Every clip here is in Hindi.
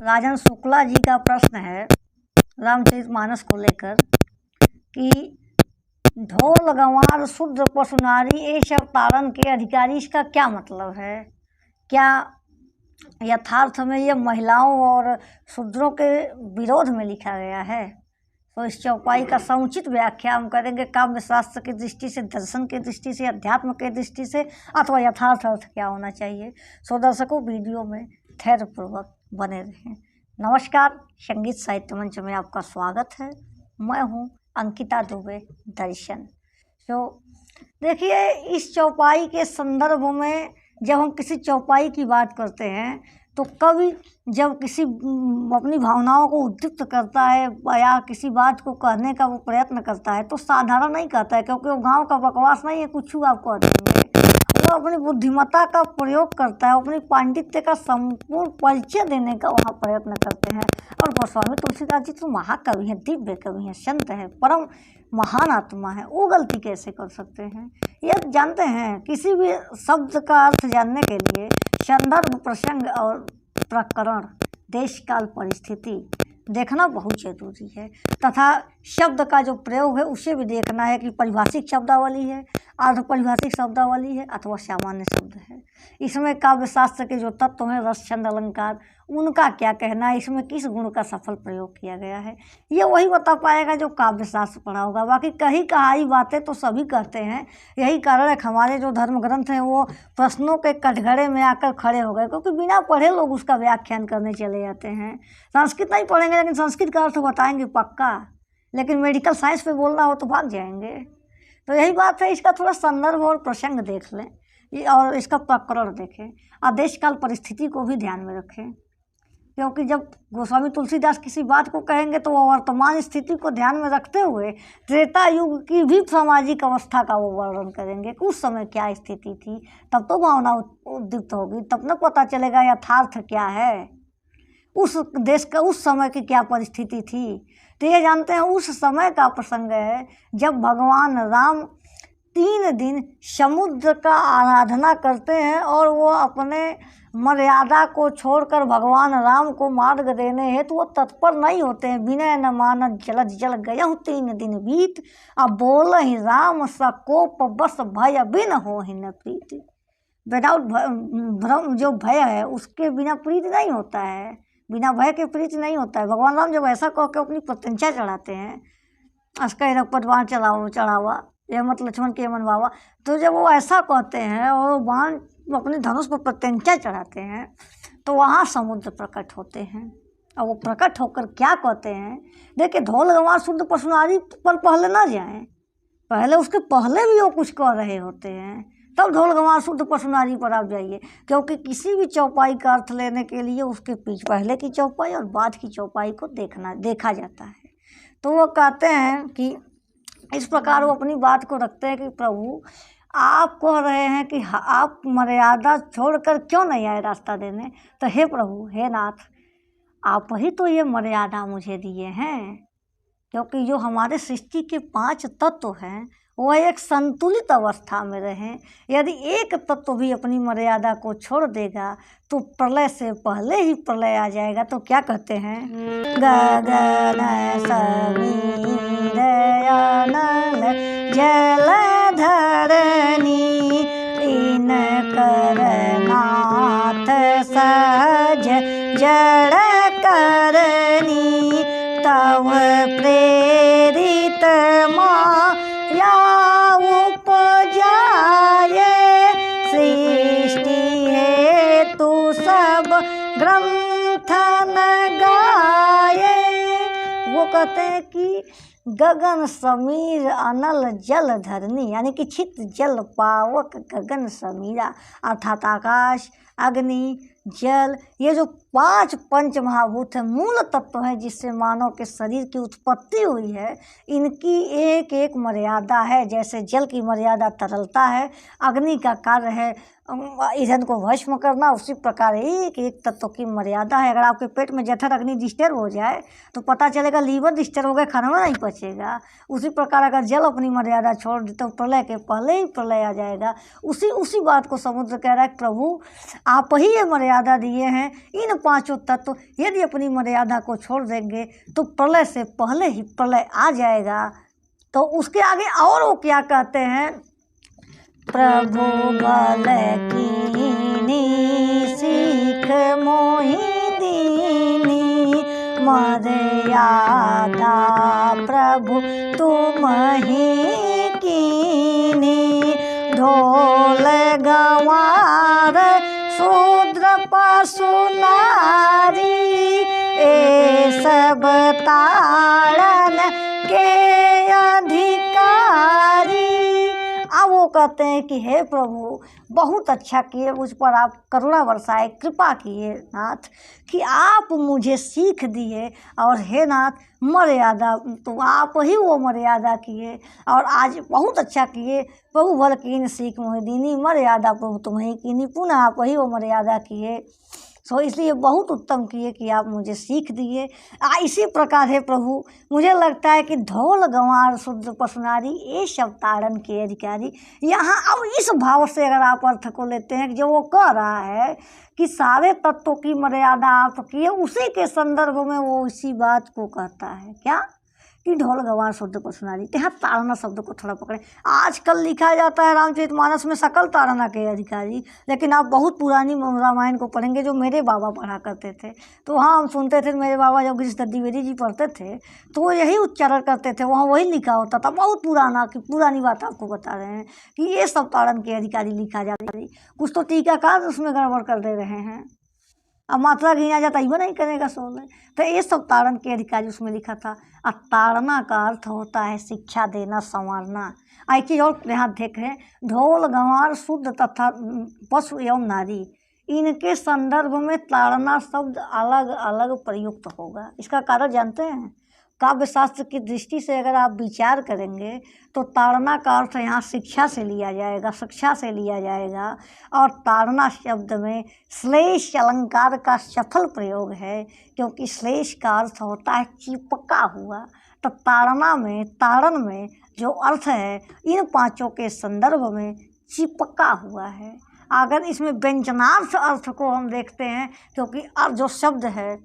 राजन शुक्ला जी का प्रश्न है रामचरितमानस को लेकर कि ढोल गंवार शूद्र पशु नारी एश अवतारण के अधिकारी, इसका क्या मतलब है? क्या यथार्थ में ये महिलाओं और शूद्रों के विरोध में लिखा गया है? तो इस चौपाई का समुचित व्याख्या हम करेंगे काव्य शास्त्र की दृष्टि से, दर्शन की दृष्टि से, अध्यात्म की दृष्टि से, अथवा यथार्थ अर्थ क्या होना चाहिए। सो दर्शकों, वीडियो में धैर्यपूर्वक बने रहें। नमस्कार, संगीत साहित्य मंच में आपका स्वागत है। मैं हूँ अंकिता दुबे, दर्शन। तो देखिए, इस चौपाई के संदर्भ में जब हम किसी चौपाई की बात करते हैं तो कवि जब किसी अपनी भावनाओं को उद्दीप्त करता है या किसी बात को कहने का वो प्रयत्न करता है तो साधारण नहीं कहता है, क्योंकि वो गांव का बकवास नहीं है कुछ आप कह देंगे। वो अपनी बुद्धिमत्ता का प्रयोग करता है, अपनी पांडित्य का संपूर्ण परिचय देने का वहाँ प्रयत्न करते हैं। और गोस्वामी तुलसीदास जी तो महाकवि हैं, दिव्य कवि हैं, संत हैं, परम महान आत्मा है, वो गलती कैसे कर सकते हैं? ये जानते हैं, किसी भी शब्द का अर्थ जानने के लिए संदर्भ, प्रसंग और प्रकरण, देश काल, परिस्थिति देखना बहुत जरूरी है, तथा शब्द का जो प्रयोग है उसे भी देखना है कि परिभाषिक शब्दावली है, अर्ध परिभाषिक शब्दावली है अथवा सामान्य शब्द है। इसमें काव्य शास्त्र के जो तत्व हैं, रस, छंद, अलंकार, उनका क्या कहना है, इसमें किस गुण का सफल प्रयोग किया गया है, ये वही बता पाएगा जो काव्य शास्त्र पढ़ा होगा। बाकी कही कहाई बातें तो सभी कहते हैं। यही कारण है कि हमारे जो धर्म ग्रंथ हैं वो प्रश्नों के कटघरे में आकर खड़े हो गए, क्योंकि बिना पढ़े लोग उसका व्याख्यान करने चले जाते हैं। संस्कृत नहीं पढ़ेंगे लेकिन संस्कृत का अर्थ बताएंगे पक्का, लेकिन मेडिकल साइंस पे बोलना हो तो भाग जाएंगे। तो यही बात है, इसका थोड़ा संदर्भ और प्रसंग देख लें और इसका प्रकरण देखें, आदेश काल, परिस्थिति को भी ध्यान में रखें, क्योंकि जब गोस्वामी तुलसीदास किसी बात को कहेंगे तो वो वर्तमान स्थिति को ध्यान में रखते हुए त्रेता युग की भी सामाजिक अवस्था का वो वर्णन करेंगे कि उस समय क्या स्थिति थी। तब तो भावना उद्दीप्त होगी, तब न पता चलेगा यथार्थ क्या है, उस देश का उस समय की क्या परिस्थिति थी। तो ये जानते हैं उस समय का प्रसंग है जब भगवान राम 3 दिन समुद्र का आराधना करते हैं और वो अपने मर्यादा को छोड़कर भगवान राम को मार्ग देने हेतु वो तत्पर नहीं होते हैं। विनय न मानत जलद जल गयहु 3 दिन बीत, अब बोल ही राम सकोप बस भय बिन हो ही न प्रीति। विदाउट भ्रम, जो भय है उसके बिना प्रीति नहीं होता है, बिना भय के प्रीति नहीं होता है। भगवान राम जब ऐसा कह के अपनी प्रत्यंचा चढ़ाते हैं, अस्कई रघुपत बाण चढ़ावा यह मत लक्ष्मण के मन बाबा, तो जब वो ऐसा कहते हैं और बाण अपने धनुष पर प्रत्यंचा चढ़ाते हैं तो वहाँ समुद्र प्रकट होते हैं। और वो प्रकट होकर क्या कहते हैं? देखिए, ढोल गंवार शूद्र पशु नारी पर पहले ना जाएं, पहले उसके पहले भी वो कुछ कह रहे होते हैं, तब ढोल गंवार शुद्ध पशु नारी पर आप जाइए। क्योंकि किसी भी चौपाई का अर्थ लेने के लिए उसके पीछे पहले की चौपाई और बाद की चौपाई को देखा जाता है। तो वो कहते हैं कि इस प्रकार वो अपनी बात को रखते हैं कि प्रभु, आप कह रहे हैं कि आप मर्यादा छोड़कर क्यों नहीं आए रास्ता देने, तो हे प्रभु, हे नाथ, आप ही तो ये मर्यादा मुझे दिए हैं, क्योंकि जो हमारे सृष्टि के 5 तत्व हैं वह एक संतुलित अवस्था में रहें। यदि एक तत्व भी अपनी मर्यादा को छोड़ देगा तो प्रलय से पहले ही प्रलय आ जाएगा। तो क्या कहते हैं? गगन समीर अनल जल धरनी, इन कर नाथ सहज जड़ करनी, तव प्रेरित माया उपजाये, सृष्टि हेतु सब ग्रंथन गाये। वो कहते हैं कि गगन समीर अनल जल धरनी, यानी कि छित जल पावक गगन समीरा, अर्थात आकाश, अग्नि, जल, ये जो 5 पंच महाभूत है, मूल तत्व है जिससे मानव के शरीर की उत्पत्ति हुई है, इनकी एक एक मर्यादा है। जैसे जल की मर्यादा तरलता है, अग्नि का कार्य है ईंधन को भस्म करना, उसी प्रकार एक एक तत्व की मर्यादा है। अगर आपके पेट में जठर अग्नि डिस्टर्ब हो जाए तो पता चलेगा लीवर डिस्टर्ब हो गया, खाना नहीं पचेगा। उसी प्रकार अगर जल अपनी मर्यादा छोड़ दे तो प्रलय के पहले ही प्रलय आ जाएगा। उसी बात को समुद्र कह रहा है, प्रभु आप ही ये मर्यादा दिए हैं, इन पांचों तत्व यदि अपनी मर्यादा को छोड़ देंगे तो प्रलय से पहले ही प्रलय आ जाएगा। तो उसके आगे और वो क्या कहते हैं, प्रभु बल कीनी सीख मोहि दीनी, मर्यादा प्रभु तुम ही कीनी, ढोल गंवार शूद्र पशु नारी, ए सब ताड़न के अधिकारी। अब वो कहते हैं कि हे प्रभु बहुत अच्छा किए, मुझ पर आप करुणा बरसाए, कृपा किए नाथ कि आप मुझे सीख दिए, और हे नाथ मर्यादा तो आप ही वो मर्यादा किए, और आज बहुत अच्छा किए। प्रभु भल कीन सीख मोहि दीनी, मर्यादा प्रभु तुम्हें कीनी, पुनः आप ही वो मर्यादा किए। सो इसलिए बहुत उत्तम किए कि आप मुझे सीख दिए। इसी प्रकार है प्रभु, मुझे लगता है कि ढोल गंवार शूद्र पशु नारी, ये सब ताड़न के अधिकारी। यहाँ अब इस भाव से अगर आप अर्थ को लेते हैं कि जो वो कह रहा है कि सारे तत्वों की मर्यादा आप किए, उसी के संदर्भ में वो इसी बात को कहता है क्या कि ढोल गंवार शूद्र पशु नारी। यहाँ ताड़ना शब्द को थोड़ा पकड़े। आजकल लिखा जाता है रामचरितमानस में सकल ताड़ना के अधिकारी, लेकिन आप बहुत पुरानी रामायण को पढ़ेंगे जो मेरे बाबा पढ़ा करते थे, तो वहाँ हम सुनते थे, मेरे बाबा जब गिरीश द्विवेदी जी पढ़ते थे तो वो यही उच्चारण करते थे, वहाँ वही लिखा होता था। बहुत पुराना की पुरानी बात आपको बता रहे हैं कि ये सब ताड़न के अधिकारी लिखा जाता है। कुछ तो टीकाकार उसमें गड़बड़ कर दे रहे हैं, अब मात्रा गिना जाता ही वो नहीं करेगा सोल। तो ये सब ताड़न के अधिकारी उसमें लिखा था। और ताड़ना का अर्थ होता है शिक्षा देना, संवारना। एक चीज़ और यहाँ देखें, ढोल गंवार शुद्ध तथा पशु एवं नारी, इनके संदर्भ में ताड़ना शब्द अलग अलग प्रयुक्त होगा। इसका कारण जानते हैं, काव्य शास्त्र की दृष्टि से अगर आप विचार करेंगे तो ताड़ना का अर्थ यहाँ शिक्षा से लिया जाएगा, शिक्षा से लिया जाएगा। और ताड़ना शब्द में श्लेष अलंकार का सफल प्रयोग है, क्योंकि श्लेष का अर्थ होता है चिपका हुआ। तो ताड़ना में, ताड़न में जो अर्थ है इन पांचों के संदर्भ में चिपका हुआ है। अगर इसमें व्यंजनार्थ अर्थ को हम देखते हैं, क्योंकि जो शब्द है,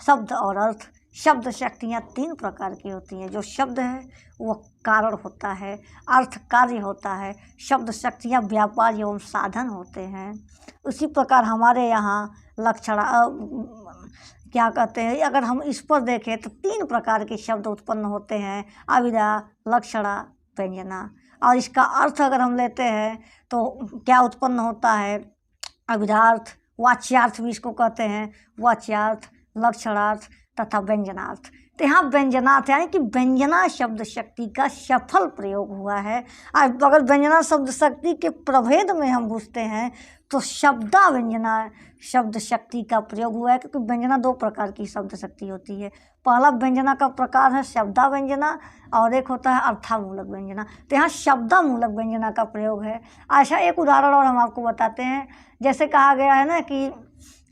शब्द और अर्थ, शब्द शक्तियाँ तीन प्रकार की होती हैं। जो शब्द है वो कारण होता है, अर्थ कार्य होता है, शब्द शक्तियाँ व्यापार एवं साधन होते हैं। उसी प्रकार हमारे यहाँ लक्षण क्या कहते हैं, अगर हम इस पर देखें तो तीन प्रकार के शब्द उत्पन्न होते हैं, अविधा, लक्षणा, व्यंजना। और इसका अर्थ अगर हम लेते हैं तो क्या उत्पन्न होता है, अविधार्थ, वाच्यार्थ भी इसको कहते हैं, वाच्यार्थ, लक्षणार्थ तथा व्यंजनार्थ। तो यहाँ व्यंजनार्थ यानी कि व्यंजना शब्द शक्ति का सफल प्रयोग हुआ है। अगर व्यंजना शब्द शक्ति के प्रभेद में हम घुसते हैं तो शब्दा व्यंजना शब्द शक्ति का प्रयोग हुआ है, क्योंकि व्यंजना दो प्रकार की शब्द शक्ति होती है। पहला व्यंजना का प्रकार है शब्दा व्यंजना, और एक होता है अर्थामूलक व्यंजना। तो यहाँ शब्दामूलक व्यंजना का प्रयोग है। अच्छा, एक उदाहरण और हम आपको बताते हैं। जैसे कहा गया है ना कि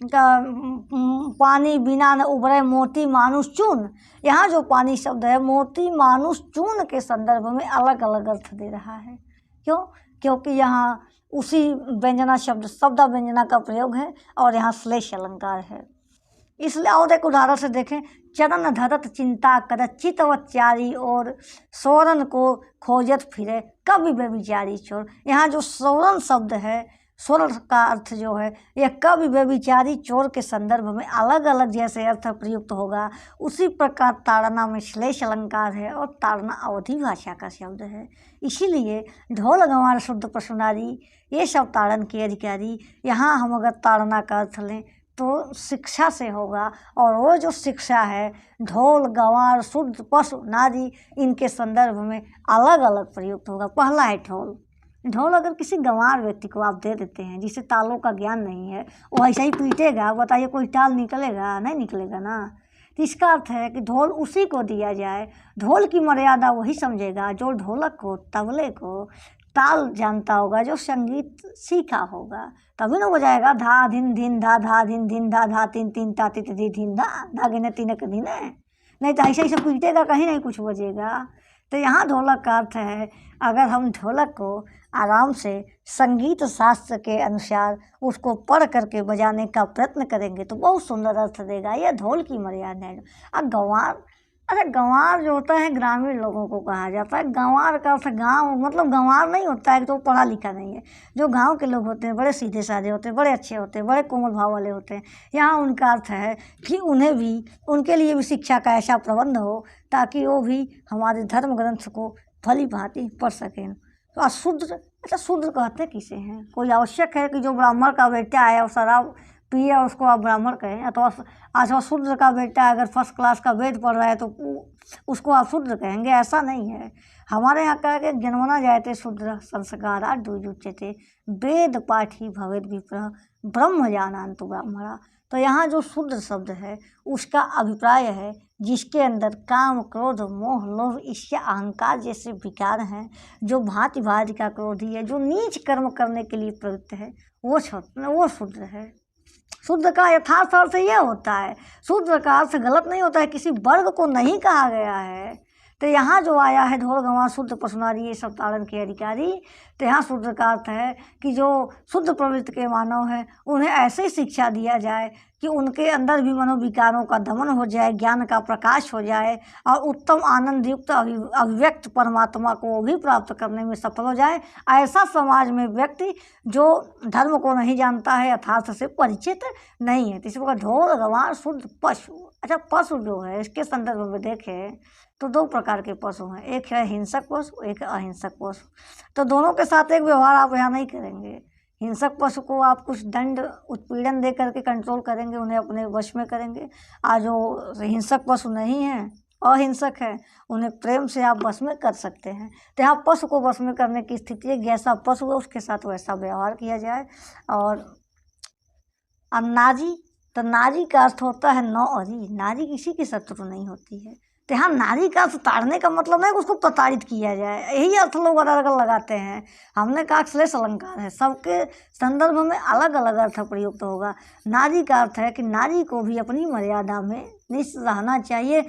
पानी बिना न उभरे मोती मानुष चून। यहाँ जो पानी शब्द है मोती मानुष चून के संदर्भ में अलग अलग अर्थ दे रहा है। क्यों? क्योंकि यहाँ उसी व्यंजना शब्द शब्दा व्यंजना का प्रयोग है और यहाँ श्लेष अलंकार है। इसलिए और एक उदाहरण से देखें, चरण धरत चिंता करत चितवचारी और सोरन को खोजत फिरे कवि व्यभिचारी चोर। यहाँ जो सोरन शब्द है, सोरन का अर्थ जो है यह कवि व्यभिचारी चोर के संदर्भ में अलग अलग जैसे अर्थ प्रयुक्त होगा, उसी प्रकार ताड़ना में श्लेष अलंकार है और ताड़ना अवधि भाषा का शब्द है। इसीलिए ढोल गंवार शुद्ध पशु नारी ये सब ताड़न के अधिकारी। यहाँ हम अगर ताड़ना का अर्थ लें तो शिक्षा से होगा, और वो जो शिक्षा है ढोल गंवार शुद्ध पशु नारी इनके संदर्भ में अलग अलग प्रयुक्त होगा। पहला है ढोल। ढोल अगर किसी गंवार व्यक्ति को आप दे देते हैं जिसे तालों का ज्ञान नहीं है, वो ऐसा ही पीटेगा, बताइए कोई ताल निकलेगा? नहीं निकलेगा ना। तो इसका अर्थ है कि ढोल उसी को दिया जाए। ढोल की मर्यादा वही समझेगा जो ढोलक को, तबले को ताल जानता होगा, जो संगीत सीखा होगा, तभी ना बजाएगा। धा धिन धिन धा, धा धिन धिन धा, धा तीन तीन ता तित धी धिन धा, धागे ने तीनक धिन। नहीं तो ऐसे ऐसे पीटेगा, कहीं नहीं कुछ बजेगा। तो यहाँ ढोलक का अर्थ है, अगर हम ढोलक को आराम से संगीत शास्त्र के अनुसार उसको पढ़ करके बजाने का प्रयत्न करेंगे तो बहुत सुंदर अर्थ देगा। यह ढोल की मर्यादा है। अब गंवार, अरे गंवार जो होता है ग्रामीण लोगों को कहा जाता है। गंवार का अर्थ गाँव, मतलब गंवार नहीं होता है तो पढ़ा लिखा नहीं है। जो गांव के लोग होते हैं बड़े सीधे साधे होते हैं, बड़े अच्छे होते हैं, बड़े कोमल भाव वाले होते हैं। यहाँ उनका अर्थ है कि उन्हें भी, उनके लिए भी शिक्षा का ऐसा प्रबंध हो ताकि वो भी हमारे धर्म ग्रंथ को भली भांति पढ़ सकें। तो अशूद्र, अच्छा शूद्र कहते किसे हैं? कोई आवश्यक है कि जो ब्राह्मण का बेटा है और शराब पिए और उसको आप ब्राह्मण कहें? अथवा शूद्र का बेटा अगर फर्स्ट क्लास का वेद पढ़ रहा है तो उसको आप शूद्र कहेंगे? ऐसा नहीं है। हमारे यहाँ कहा कि जन्मना जायते शूद्र संस्कारा दुजुच्यते वेद पाठी भवेद विप्रः ब्रह्म जानान्तु ब्राह्मणा। तो यहाँ जो शूद्र शब्द है उसका अभिप्राय है जिसके अंदर काम, क्रोध, मोह, लोभ, ईर्ष्या, अहंकार जैसे विकार हैं, जो भांति भांति का क्रोधी है, जो नीच कर्म करने के लिए प्रवृत्त है, वो शूद्र है। शूद्र का यथार्थ अर्थ ये होता है। शूद्र का अर्थ गलत नहीं होता है, किसी वर्ग को नहीं कहा गया है। तो यहाँ जो आया है ढोल गंवार शुद्ध पशुनारी ये सब ताड़न के अधिकारी, तो यहाँ शूद्र का अर्थ है कि जो शुद्ध प्रवृत्ति के मानव हैं उन्हें ऐसे शिक्षा दिया जाए कि उनके अंदर भी मनोविकारों का दमन हो जाए, ज्ञान का प्रकाश हो जाए और उत्तम आनंद युक्त अभिव्यक्त परमात्मा को भी प्राप्त करने में सफल हो जाए। ऐसा समाज में व्यक्ति जो धर्म को नहीं जानता है, यथार्थ से परिचित नहीं है। इसी प्रकार ढोल गंवार शुद्ध पशु। अच्छा पशु जो है इसके संदर्भ में देखें तो दो प्रकार के पशु हैं, एक है हिंसक पशु, एक अहिंसक पशु। तो दोनों के साथ एक व्यवहार आप यहाँ नहीं करेंगे। हिंसक पशु को आप कुछ दंड उत्पीड़न दे करके कंट्रोल करेंगे, उन्हें अपने वश में करेंगे। और जो हिंसक पशु नहीं है, अहिंसक है, उन्हें प्रेम से आप वश में कर सकते हैं। तो यहाँ पशु को वश में करने की स्थिति है, जैसा पशु है उसके साथ वैसा व्यवहार किया जाए। और नारी, तो नारी का अर्थ होता है नौअरी। नारी किसी की शत्रु नहीं होती है। तो यहाँ नारी का अर्थ ताड़ने का मतलब नहीं कि उसको प्रताड़ित किया जाए, यही अर्थ लोग अलग अलग लगाते हैं। हमने कहा श्लेष अलंकार है, सबके संदर्भ में अलग अलग अर्थ प्रयुक्त होगा। नारी का अर्थ है कि नारी को भी अपनी मर्यादा में निश्चित रहना चाहिए।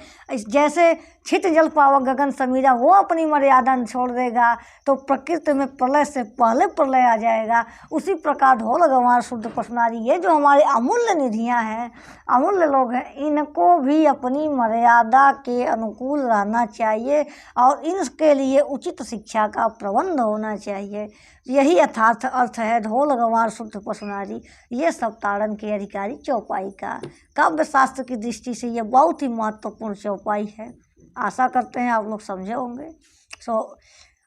जैसे छित जल पावक गगन समीरा, वो अपनी मर्यादा छोड़ देगा तो प्रकृति में प्रलय से पहले प्रलय आ जाएगा। उसी प्रकार ढोल गंवार शुद्ध पशुनारी, ये जो हमारे अमूल्य निधियाँ हैं, अमूल्य लोग हैं, इनको भी अपनी मर्यादा के अनुकूल रहना चाहिए और इनके लिए उचित शिक्षा का प्रबंध होना चाहिए। यही यथार्थ अर्थ है ढोल गंवार शुद्ध पशुनारी। ये सब ताड़न के अधिकारी चौपाई का काव्य शास्त्र की दृष्टि से ये बहुत ही महत्वपूर्ण चौपाई है। आशा करते हैं आप लोग समझे होंगे।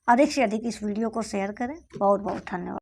अधिक से अधिक इस वीडियो को शेयर करें। बहुत बहुत धन्यवाद।